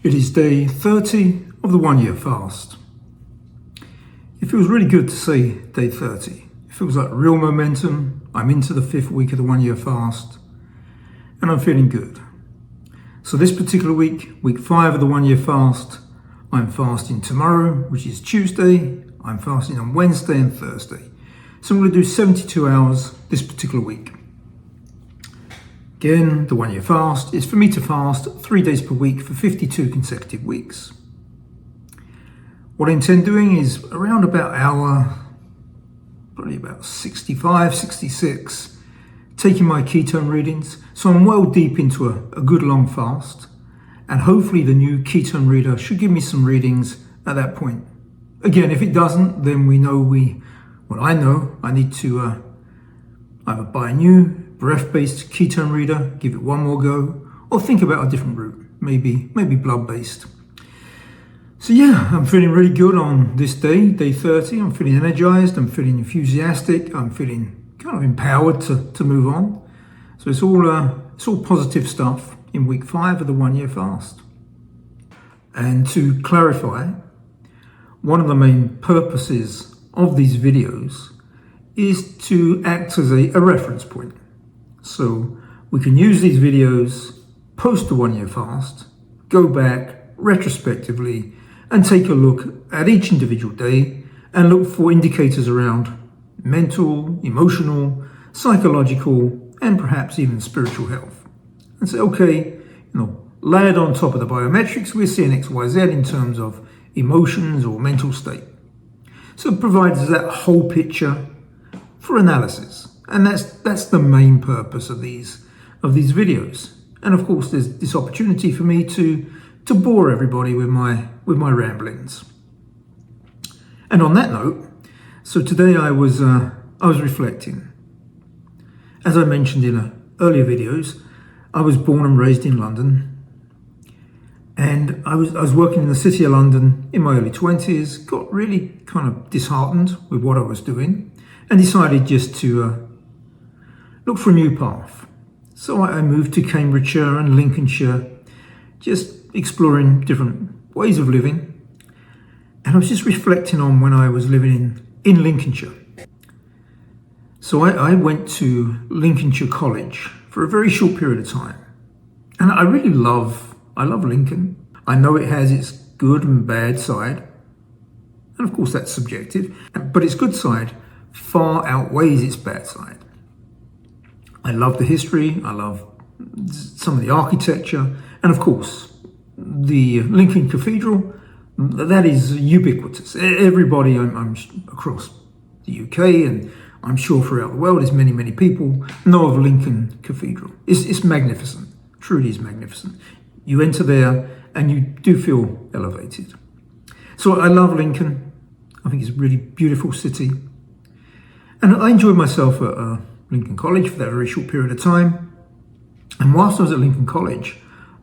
It is day 30 of the 1 year fast. It feels really good to say day 30. It feels like real momentum. I'm into the 5th week of the 1 year fast and I'm feeling good. So this particular week, week 5 of the 1 year fast, I'm fasting tomorrow, which is Tuesday. I'm fasting on Wednesday and Thursday. So I'm going to do 72 hours this particular week. Again, the 1 year fast is for me to fast 3 days per week for 52 consecutive weeks. What I intend doing is around about hour, probably about 65, 66, taking my ketone readings. So I'm well deep into a good long fast. And hopefully the new ketone reader should give me some readings at that point. Again, if it doesn't, then I know I need to either buy a new breath-based ketone reader, give it one more go, or think about a different route, maybe blood-based. So yeah, I'm feeling really good on this day 30. I'm feeling energized, I'm feeling enthusiastic, I'm feeling kind of empowered to move on. So it's all positive stuff in week 5 of the 1 year fast. And to clarify, one of the main purposes of these videos is to act as a reference point. So we can use these videos post the 1 year fast, go back retrospectively and take a look at each individual day and look for indicators around mental, emotional, psychological, and perhaps even spiritual health. And say, okay, layered on top of the biometrics, we're seeing X, Y, Z in terms of emotions or mental state. So it provides that whole picture for analysis. And that's the main purpose of these videos. And of course, there's this opportunity for me to bore everybody with my ramblings. And on that note, so today I was reflecting. As I mentioned in earlier videos, I was born and raised in London. And I was working in the city of London in my early 20s, got really kind of disheartened with what I was doing and decided just to look for a new path. So I moved to Cambridgeshire and Lincolnshire, just exploring different ways of living. And I was just reflecting on when I was living in Lincolnshire. So I went to Lincolnshire College for a very short period of time. And I love Lincoln. I know it has its good and bad side. And of course that's subjective, but its good side far outweighs its bad side. I love the history, I love some of the architecture, and of course, the Lincoln Cathedral, that is ubiquitous. Everybody I'm across the UK, and I'm sure throughout the world, as many people know of Lincoln Cathedral. It's magnificent, truly is magnificent. You enter there and you do feel elevated. So I love Lincoln. I think it's a really beautiful city. And I enjoyed myself at Lincoln College for that very short period of time. And whilst I was at Lincoln College,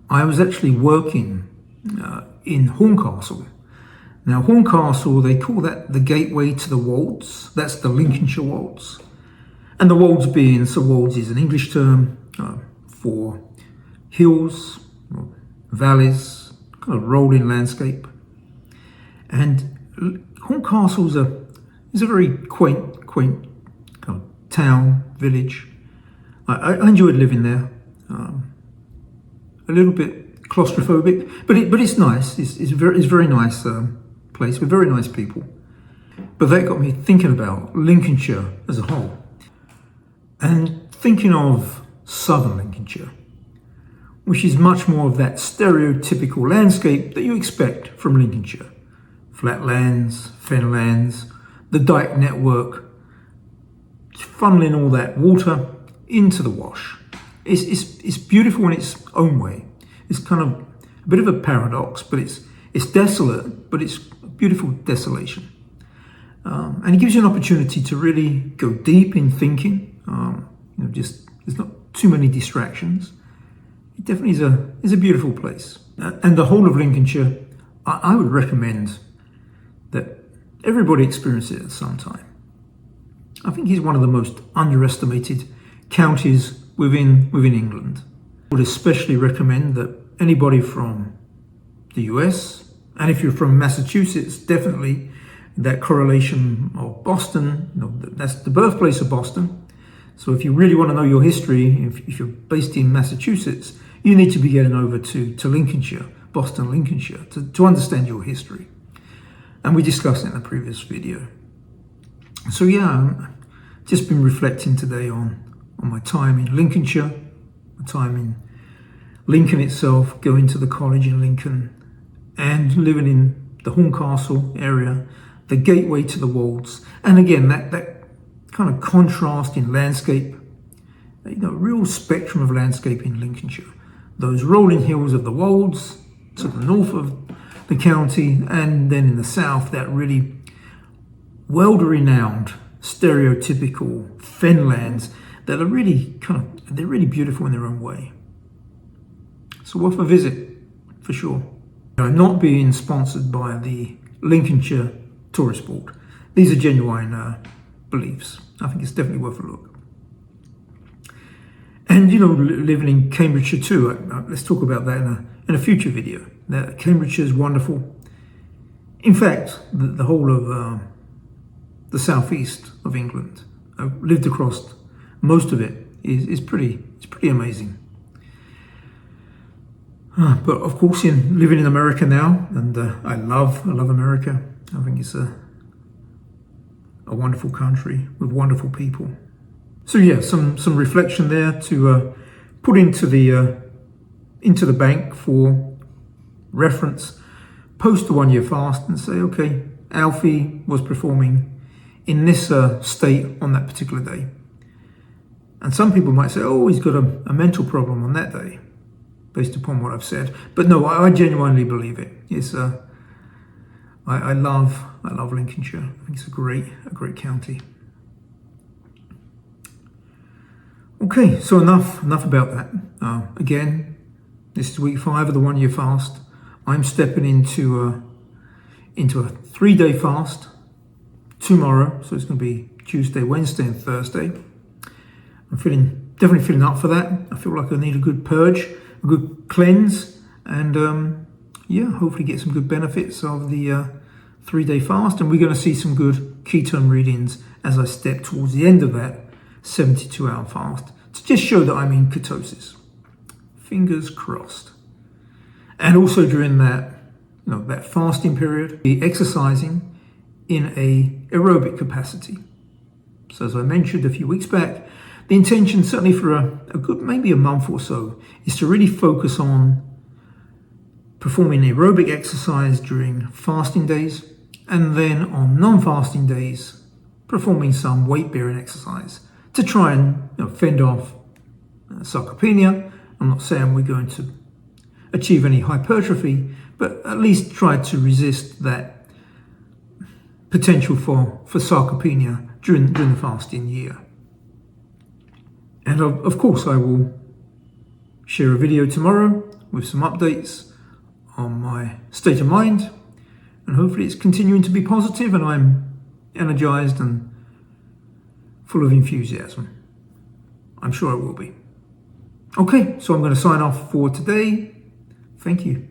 I was actually working in Horncastle. Now, Horncastle, they call that the gateway to the Wolds. That's the Lincolnshire Wolds. And the Wolds Wolds is an English term for hills, valleys, kind of rolling landscape. And Horncastle is a very quaint kind of town, village. I enjoyed living there. A little bit claustrophobic, but it's nice. It's a very nice place with very nice people. But that got me thinking about Lincolnshire as a whole, and thinking of southern Lincolnshire, which is much more of that stereotypical landscape that you expect from Lincolnshire. Flatlands, fenlands, the dike network, funneling all that water into the wash. It's beautiful in its own way. It's kind of a bit of a paradox, but it's desolate, but it's a beautiful desolation. And it gives you an opportunity to really go deep in thinking. There's not too many distractions. It definitely is a beautiful place. And the whole of Lincolnshire, I would recommend that everybody experience it at some time. I think it's one of the most underestimated counties within England. I would especially recommend that anybody from the US. And if you're from Massachusetts, definitely that correlation of Boston, that's the birthplace of Boston. So if you really want to know your history, if you're based in Massachusetts, you need to be getting over to Lincolnshire, Boston, Lincolnshire, to understand your history. And we discussed it in the previous video. So yeah, just been reflecting today on my time in Lincolnshire, my time in Lincoln itself, going to the college in Lincoln, and living in the Horncastle area, the gateway to the Wolds. And again, that kind of contrast in landscape, real spectrum of landscape in Lincolnshire. Those rolling hills of the Wolds to the north of the county, and then in the south, that really world-renowned, stereotypical fenlands that are really they're really beautiful in their own way. So worth a visit, for sure. I'm not being sponsored by the Lincolnshire Tourist Board. These are genuine beliefs. I think it's definitely worth a look. And living in Cambridgeshire too. Let's talk about that in a future video. Cambridgeshire is wonderful. In fact, the whole of the southeast of England, I've lived across most of it, is pretty amazing. But of course, living in America now, and I love America. I think it's a wonderful country with wonderful people. So yeah, some reflection there to put into the bank for reference post the 1 year fast, and say, okay, Alfie was performing in this state on that particular day. And some people might say, oh, he's got a mental problem on that day, based upon what I've said. But no, I genuinely believe it. It's I love Lincolnshire. I think it's a great county. Okay, so enough about that. Again, this is week 5 of the 1 year fast. I'm stepping into a 3-day fast tomorrow, so it's going to be Tuesday, Wednesday, and Thursday. I'm definitely feeling up for that. I feel like I need a good purge, a good cleanse, and hopefully get some good benefits of the 3-day fast. And we're going to see some good ketone readings as I step towards the end of that 72-hour fast, to just show that I'm in ketosis. Fingers crossed. And also during that fasting period, be exercising in a aerobic capacity. So as I mentioned a few weeks back, the intention, certainly for a good, maybe a month or so, is to really focus on performing aerobic exercise during fasting days, and then on non-fasting days, performing some weight-bearing exercise to try and fend off sarcopenia. I'm not saying we're going to achieve any hypertrophy, but at least try to resist that potential for sarcopenia during the fasting year. And of course, I will share a video tomorrow with some updates on my state of mind, and hopefully it's continuing to be positive and I'm energized and full of enthusiasm. I'm sure it will be. Okay, so I'm going to sign off for today. Thank you.